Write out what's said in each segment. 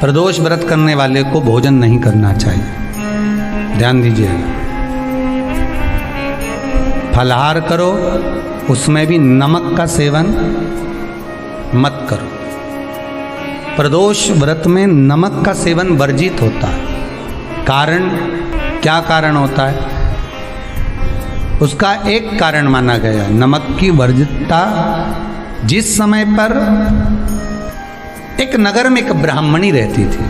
प्रदोष व्रत करने वाले को भोजन नहीं करना चाहिए, ध्यान दीजिएगा। फलाहार करो, उसमें भी नमक का सेवन मत करो। प्रदोष व्रत में नमक का सेवन वर्जित होता है। कारण, क्या कारण होता है? उसका एक कारण माना गया नमक की वर्जितता। जिस समय पर एक नगर में एक ब्राह्मणी रहती थी,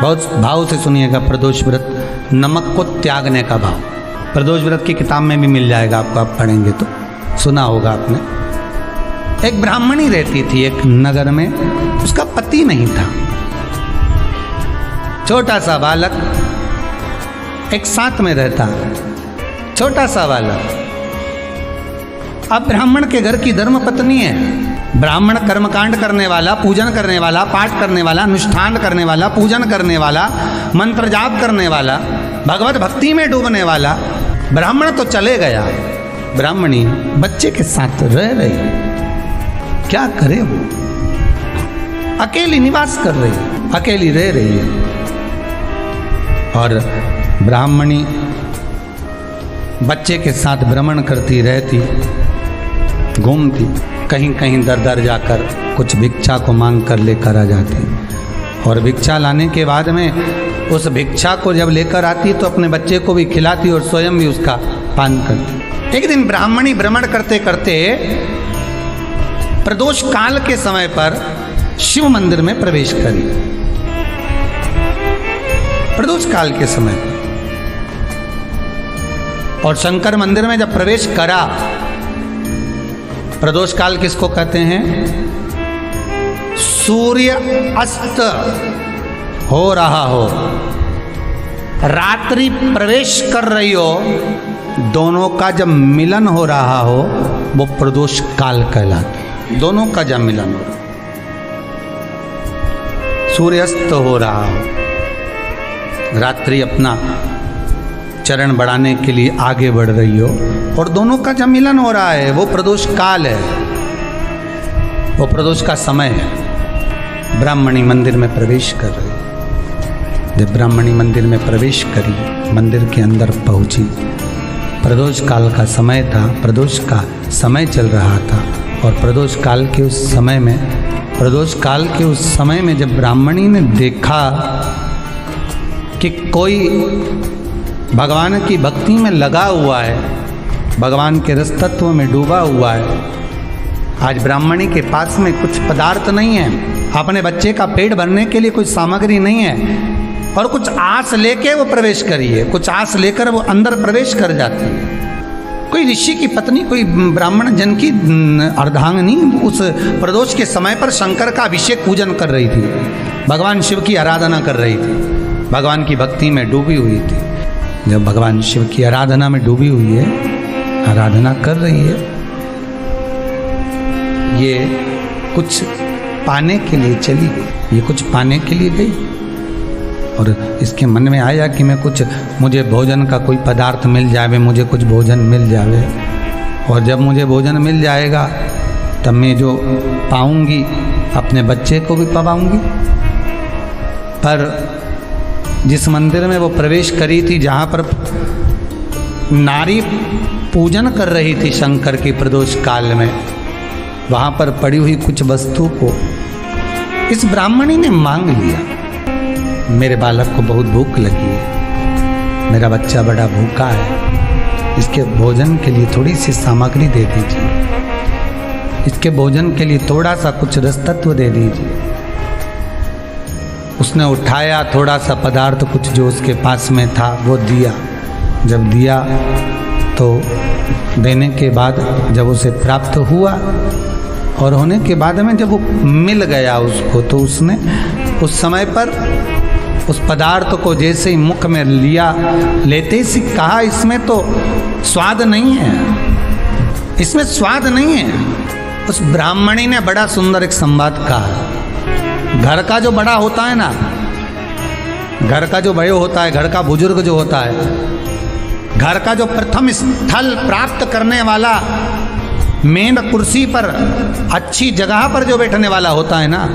बहुत भाव से सुनिएगा, प्रदोष व्रत, नमक को त्यागने का भाव। प्रदोष व्रत की किताब में भी मिल जाएगा आपको, आप पढ़ेंगे तो सुना होगा आपने। एक ब्राह्मणी रहती थी एक नगर में, उसका पति नहीं था। छोटा सा बालक एक साथ में रहता, छोटा सा बालक। अब ब्राह्मण के घर की धर्म पत्नी है। ब्राह्मण कर्मकांड करने वाला, पूजन करने वाला, पाठ करने वाला, अनुष्ठान करने वाला, पूजन करने वाला, मंत्र जाप करने वाला, भगवत भक्ति में डूबने वाला। ब्राह्मण तो चले गया, ब्राह्मणी बच्चे के साथ रह रही। क्या करे वो? अकेली निवास कर रही है, अकेली रह रही है। और ब्राह्मणी बच्चे के साथ भ्रमण करती रहती, घूमती, कहीं कहीं दर दर जाकर कुछ भिक्षा को मांग कर लेकर आ जाती। और भिक्षा लाने के बाद में उस भिक्षा को जब लेकर आती तो अपने बच्चे को भी खिलाती और स्वयं भी उसका पान करती। एक दिन ब्राह्मणी भ्रमण करते करते प्रदोष काल के समय पर शिव मंदिर में प्रवेश करी। प्रदोष काल के समय पर, और शंकर मंदिर में जब प्रवेश करा, प्रदोष काल किसको कहते हैं? सूर्य अस्त हो रहा हो, रात्रि प्रवेश कर रही हो, दोनों का जब मिलन हो रहा हो वो प्रदोष काल कहलाता है। दोनों का जब मिलन हो, सूर्यास्त हो रहा हो, रात्रि अपना चरण बढ़ाने के लिए आगे बढ़ रही हो, और दोनों का जब मिलन हो रहा है वो प्रदोष काल है, वो प्रदोष का समय है। ब्राह्मणी मंदिर में प्रवेश कर रही। जब ब्राह्मणी मंदिर में प्रवेश करी, मंदिर के अंदर पहुंची, प्रदोष काल का समय था, प्रदोष का समय चल रहा था। और प्रदोष काल के उस समय में, प्रदोष काल के उस समय में जब ब्राह्मणी ने देखा कि कोई भगवान की भक्ति में लगा हुआ है, भगवान के रस तत्व में डूबा हुआ है, आज ब्राह्मणी के पास में कुछ पदार्थ नहीं है, अपने बच्चे का पेट भरने के लिए कुछ सामग्री नहीं है, और कुछ आस लेके वो प्रवेश करी है, कुछ आस लेकर वो अंदर प्रवेश कर जाती है। कोई ऋषि की पत्नी, कोई ब्राह्मण जन की अर्धांगिनी उस प्रदोष के समय पर शंकर का अभिषेक पूजन कर रही थी, भगवान शिव की आराधना कर रही थी, भगवान की भक्ति में डूबी हुई थी। जब भगवान शिव की आराधना में डूबी हुई है, आराधना कर रही है, ये कुछ पाने के लिए चली गई, ये कुछ पाने के लिए गई, और इसके मन में आया कि मैं कुछ, मुझे भोजन का कोई पदार्थ मिल जावे, मुझे कुछ भोजन मिल जावे, और जब मुझे भोजन मिल जाएगा तब मैं जो पाऊंगी अपने बच्चे को भी पाऊंगी। पर जिस मंदिर में वो प्रवेश करी थी, जहाँ पर नारी पूजन कर रही थी शंकर की प्रदोष काल में, वहाँ पर पड़ी हुई कुछ वस्तु को इस ब्राह्मणी ने मांग लिया। मेरे बालक को बहुत भूख लगी है, मेरा बच्चा बड़ा भूखा है, इसके भोजन के लिए थोड़ी सी सामग्री दे दीजिए, इसके भोजन के लिए थोड़ा सा कुछ रस तत्व दे दीजिए। उसने उठाया थोड़ा सा पदार्थ, कुछ जो उसके पास में था वो दिया। जब दिया तो देने के बाद जब उसे प्राप्त हुआ, और होने के बाद में जब वो मिल गया उसको, तो उसने उस समय पर उस पदार्थ को जैसे ही मुख में लिया, लेते ही कहा, इसमें तो स्वाद नहीं है, इसमें स्वाद नहीं है। उस ब्राह्मणी ने बड़ा सुंदर एक संवाद कहा। घर का जो बड़ा होता है ना, घर का जो बड़े होता है, घर का बुजुर्ग जो होता है, घर का जो प्रथम स्थल प्राप्त करने वाला, मेन कुर्सी पर, अच्छी जगह पर जो बैठने वाला होता है ना,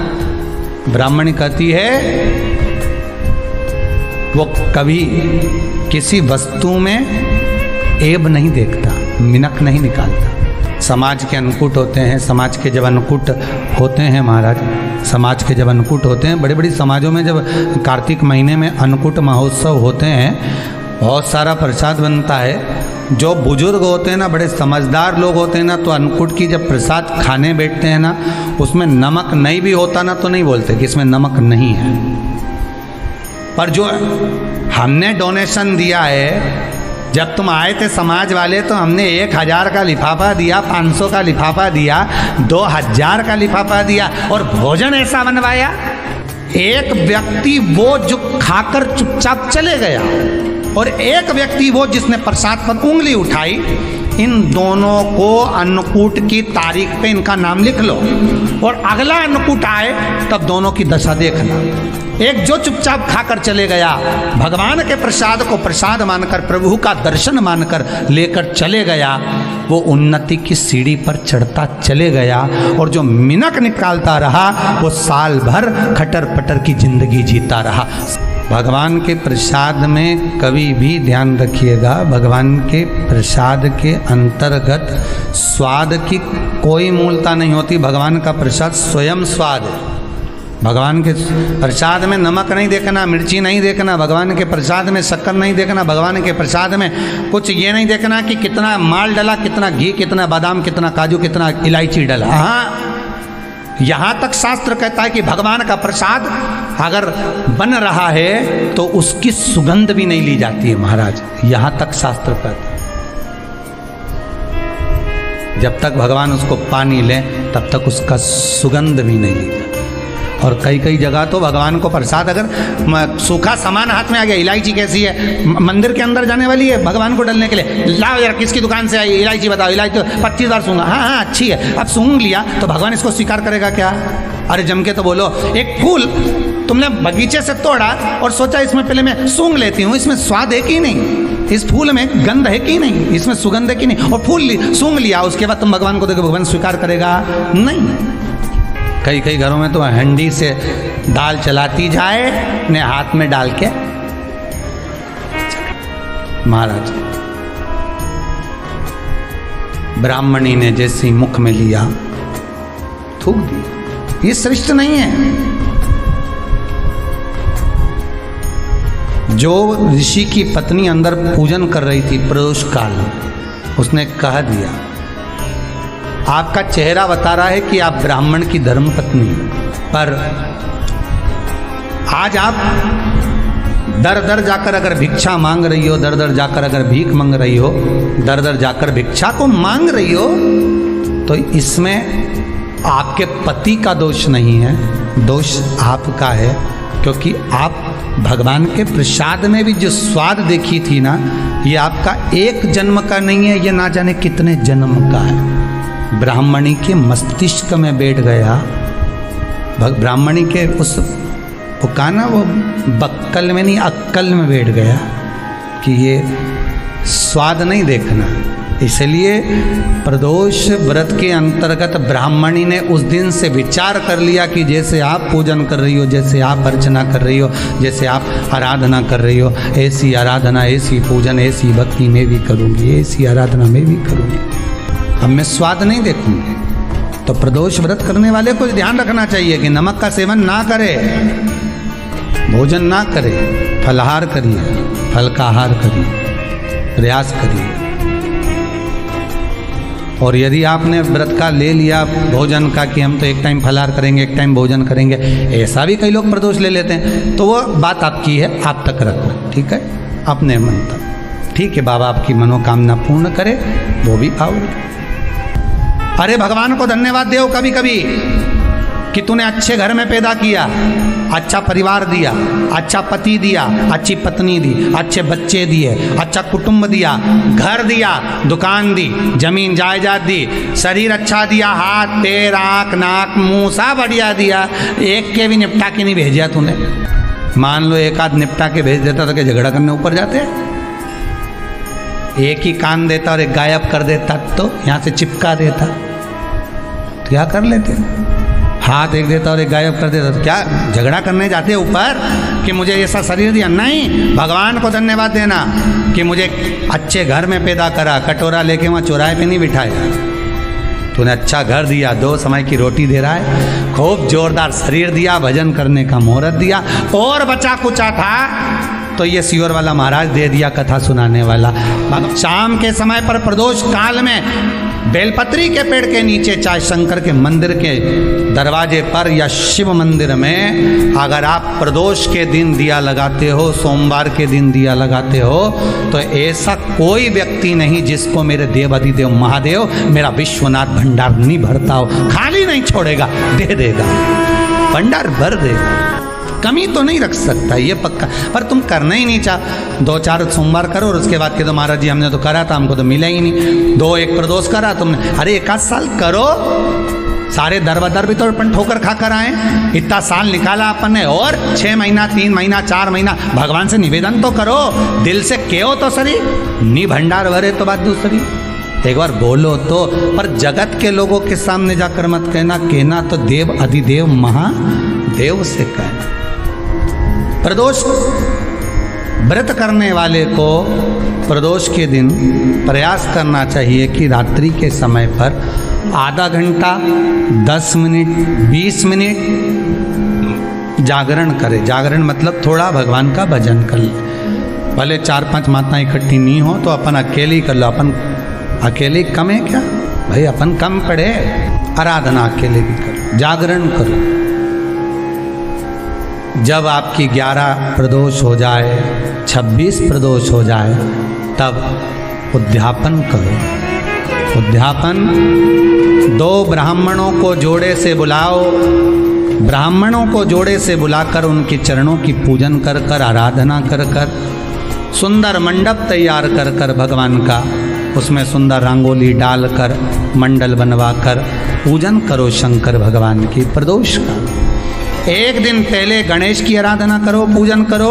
ब्राह्मणी कहती है वो कभी किसी वस्तु में ऐब नहीं देखता, मिनक नहीं निकालता। समाज के अन्नकूट होते हैं, समाज के जब अन्नकूट होते हैं महाराज, समाज के जब अन्नकूट होते हैं, बड़ी बड़ी समाजों में जब कार्तिक महीने में अन्नकूट महोत्सव होते हैं, बहुत सारा प्रसाद बनता है। जो बुजुर्ग होते हैं ना, बड़े समझदार लोग होते हैं ना, तो अन्नकूट की जब प्रसाद खाने बैठते हैं ना, उसमें नमक नहीं भी होता ना तो नहीं बोलते कि इसमें नमक नहीं है। पर जो हमने डोनेशन दिया है, जब तुम आए थे समाज वाले तो हमने 1000 का लिफाफा दिया, 500 का लिफाफा दिया, 2000 का लिफाफा दिया और भोजन ऐसा बनवाया। एक व्यक्ति वो जो खाकर चुपचाप चले गया और एक व्यक्ति वो जिसने प्रसाद पर उंगली उठाई। इन दोनों को अन्नकूट की तारीख पे इनका नाम लिख लो और अगला अन्नकूट आए तब दोनों की दशा देखना। एक जो चुपचाप खाकर चले गया, भगवान के प्रसाद को प्रसाद मानकर, प्रभु का दर्शन मानकर लेकर चले गया, वो उन्नति की सीढ़ी पर चढ़ता चले गया। और जो मिनक निकालता रहा वो साल भर खटर पटर की जिंदगी जीता रहा। भगवान के प्रसाद में कभी भी ध्यान रखिएगा, भगवान के प्रसाद के अंतर्गत स्वाद की कोई मूलता नहीं होती। भगवान का प्रसाद स्वयं स्वाद है। भगवान के प्रसाद में नमक नहीं देखना, मिर्ची नहीं देखना, भगवान के प्रसाद में शक्कर नहीं देखना, भगवान के प्रसाद में कुछ ये नहीं देखना कि कितना माल डला, कितना घी, कितना बादाम, कितना काजू, कितना इलायची डला। हाँ, यहाँ तक शास्त्र कहता है कि भगवान का प्रसाद अगर बन रहा है तो उसकी सुगंध भी नहीं ली जाती है महाराज। यहाँ तक शास्त्र कहता है। जब तक भगवान उसको पानी ले तब तक उसका सुगंध भी नहीं ली जाती। और कई कई जगह तो भगवान को प्रसाद अगर सूखा सामान हाथ में आ गया, इलायची कैसी है, मंदिर के अंदर जाने वाली है भगवान को डलने के लिए, लाओ यार किसकी दुकान से आई इलायची बताओ, इलायची तो 25 बार सूंघा, हाँ हाँ अच्छी है, अब सूंघ लिया तो भगवान इसको स्वीकार करेगा क्या? अरे जम के तो बोलो। एक फूल तुमने बगीचे से तोड़ा और सोचा इसमें पहले मैं सूंघ लेती हूँ, इसमें स्वाद है कि नहीं, इस फूल में गंध है कि नहीं, इसमें सुगंध है कि नहीं, और फूल सूंघ लिया, उसके बाद तुम भगवान को देखो, भगवान स्वीकार करेगा नहीं। कई कई घरों में तो हंडी से दाल चलाती जाए ने हाथ में डाल के महाराज। ब्राह्मणी ने जैसे मुख में लिया थूक दिया। ये श्रेष्ठ नहीं है। जो ऋषि की पत्नी अंदर पूजन कर रही थी प्रदोष काल में, उसने कह दिया आपका चेहरा बता रहा है कि आप ब्राह्मण की धर्म पत्नी, पर आज आप दर दर जाकर अगर भिक्षा मांग रही हो, दर दर जाकर अगर भीख मांग रही हो, दर दर जाकर भिक्षा को मांग रही हो, तो इसमें आपके पति का दोष नहीं है, दोष आपका है। क्योंकि आप भगवान के प्रसाद में भी जो स्वाद देखी थी ना, ये आपका एक जन्म का नहीं है, ये ना जाने कितने जन्म का है। ब्राह्मणी के मस्तिष्क में बैठ गया, ब्राह्मणी के उस पुकाना वो बक्कल में नहीं अक्कल में बैठ गया कि ये स्वाद नहीं देखना। इसलिए प्रदोष व्रत के अंतर्गत ब्राह्मणी ने उस दिन से विचार कर लिया कि जैसे आप पूजन कर रही हो, जैसे आप अर्चना कर रही हो, जैसे आप आराधना कर रही हो, ऐसी आराधना, ऐसी पूजन, ऐसी भक्ति मैं भी करूँगी, ऐसी आराधना मैं भी करूँगी। अब मैं स्वाद नहीं देखूंगी। तो प्रदोष व्रत करने वाले को ध्यान रखना चाहिए कि नमक का सेवन ना करे, भोजन ना करे, फलाहार करिए, फल का आहार करिए, प्रयास करिए। और यदि आपने व्रत का ले लिया भोजन का कि हम तो एक टाइम फलाहार करेंगे, एक टाइम भोजन करेंगे, ऐसा भी कई लोग प्रदोष ले लेते हैं, तो वो बात आपकी है, आप तक रखो, ठीक है, अपने मन तक। ठीक है, बाबा आपकी मनोकामना पूर्ण करे, वो भी आओ। अरे भगवान को धन्यवाद दो कभी कभी कि तूने अच्छे घर में पैदा किया, अच्छा परिवार दिया, अच्छा पति दिया, अच्छी पत्नी दी, अच्छे बच्चे दिए, अच्छा कुटुंब दिया, घर दिया, दुकान दी, जमीन जायदाद दी, शरीर अच्छा दिया, हाथ पैर आँख नाक मुंह सब बढ़िया दिया, एक के भी निपटा के नहीं भेजा तूने। मान लो एक आध निपटा के भेज देता तो क्या झगड़ा करने ऊपर जाते? एक ही कान देता और एक गायब कर देता तो यहाँ से चिपका देता, तो क्या कर लेते? हाथ एक देता और एक गायब कर देता। तो क्या झगड़ा करने जाते हैं ऊपर कि मुझे ऐसा शरीर दिया? नहीं, भगवान को धन्यवाद देना कि मुझे अच्छे घर में पैदा करा, कटोरा लेके वहाँ चौराहे पे नहीं बिठाया। तूने अच्छा घर दिया, 2 समय की रोटी दे रहा है, खूब जोरदार शरीर दिया, भजन करने का मुहूर्त दिया, और बचा कुचा था तो ये सियोर वाला महाराज दे दिया, कथा सुनाने वाला। शाम के समय पर प्रदोष काल में बेलपत्री के पेड़ के नीचे, चाहे शंकर के मंदिर के दरवाजे पर या शिव मंदिर में, अगर आप प्रदोष के दिन दिया लगाते हो, सोमवार के दिन दिया लगाते हो, तो ऐसा कोई व्यक्ति नहीं जिसको मेरे देव अधिदेव महादेव मेरा विश्वनाथ भंडार नहीं भरता हो, खाली नहीं छोड़ेगा, दे देगा, भंडार भर देगा, कमी तो नहीं रख सकता, ये पक्का। पर तुम करना ही नहीं चाह, 2-4 सोमवार करो और उसके बाद के तो महाराज जी हमने तो करा था, हमको तो मिला ही नहीं। 2-1 प्रदोष करा तुमने, अरे 1 साल करो, सारे दर बदर भी तो अपन ठोकर खा कर आए, इतना साल निकाला अपन ने, और 6 महीना 3 महीना 4 महीना भगवान से निवेदन तो करो, दिल से कहो तो सरी, नी भंडार भरे तो बात दूसरी, एक बार बोलो तो। पर जगत के लोगों के सामने जाकर मत कहना, कहना तो देव अधिदेव महादेव से कहना। प्रदोष व्रत करने वाले को प्रदोष के दिन प्रयास करना चाहिए कि रात्रि के समय पर आधा घंटा, 10 मिनट, 20 मिनट जागरण करे। जागरण मतलब थोड़ा भगवान का भजन कर ले, भले 4-5 माताएं इकट्ठी नहीं हो तो अपन अकेले ही कर लो। अपन अकेले कम है क्या भाई, अपन कम पड़े, आराधना अकेले भी करो, जागरण करो। जब आपकी 11 प्रदोष हो जाए, 26 प्रदोष हो जाए, तब उद्यापन करो। उद्यापन 2 ब्राह्मणों को जोड़े से बुलाओ, ब्राह्मणों को जोड़े से बुलाकर उनके चरणों की पूजन कर कर, आराधना कर कर, सुंदर मंडप तैयार कर कर भगवान का, उसमें सुंदर रंगोली डालकर, मंडल बनवाकर पूजन करो शंकर भगवान की प्रदोष का। एक दिन पहले गणेश की आराधना करो, पूजन करो,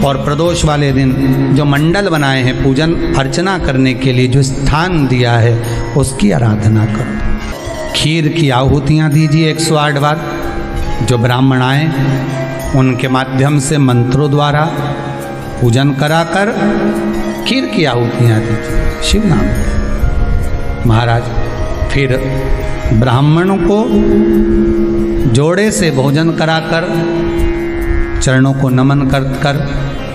और प्रदोष वाले दिन जो मंडल बनाए हैं पूजन अर्चना करने के लिए, जो स्थान दिया है उसकी आराधना करो। खीर की आहुतियाँ दीजिए 108 बार, जो ब्राह्मण आए उनके माध्यम से मंत्रों द्वारा पूजन कराकर खीर की आहुतियाँ दीजिए शिव नाम। महाराज फिर ब्राह्मणों को जोड़े से भोजन कराकर, चरणों को नमन कर कर,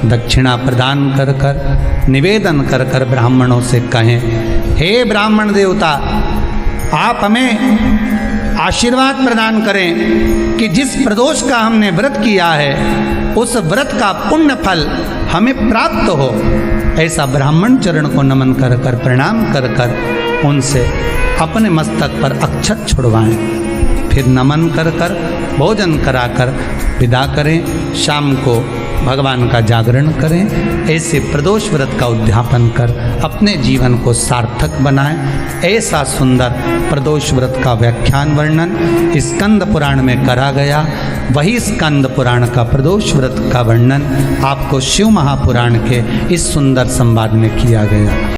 दक्षिणा प्रदान कर कर, निवेदन कर कर ब्राह्मणों से कहें, हे ब्राह्मण देवता, आप हमें आशीर्वाद प्रदान करें कि जिस प्रदोष का हमने व्रत किया है उस व्रत का पुण्य फल हमें प्राप्त हो। ऐसा ब्राह्मण चरण को नमन कर कर, प्रणाम कर कर उनसे अपने मस्तक पर अक्षत छुड़वाएं, फिर नमन कर कर, भोजन कराकर विदा करें। शाम को भगवान का जागरण करें। ऐसे प्रदोष व्रत का उद्यापन कर अपने जीवन को सार्थक बनाएं। ऐसा सुंदर प्रदोष व्रत का व्याख्यान वर्णन स्कंद पुराण में करा गया। वही स्कंद पुराण का प्रदोष व्रत का वर्णन आपको शिव महापुराण के इस सुंदर संवाद में किया गया।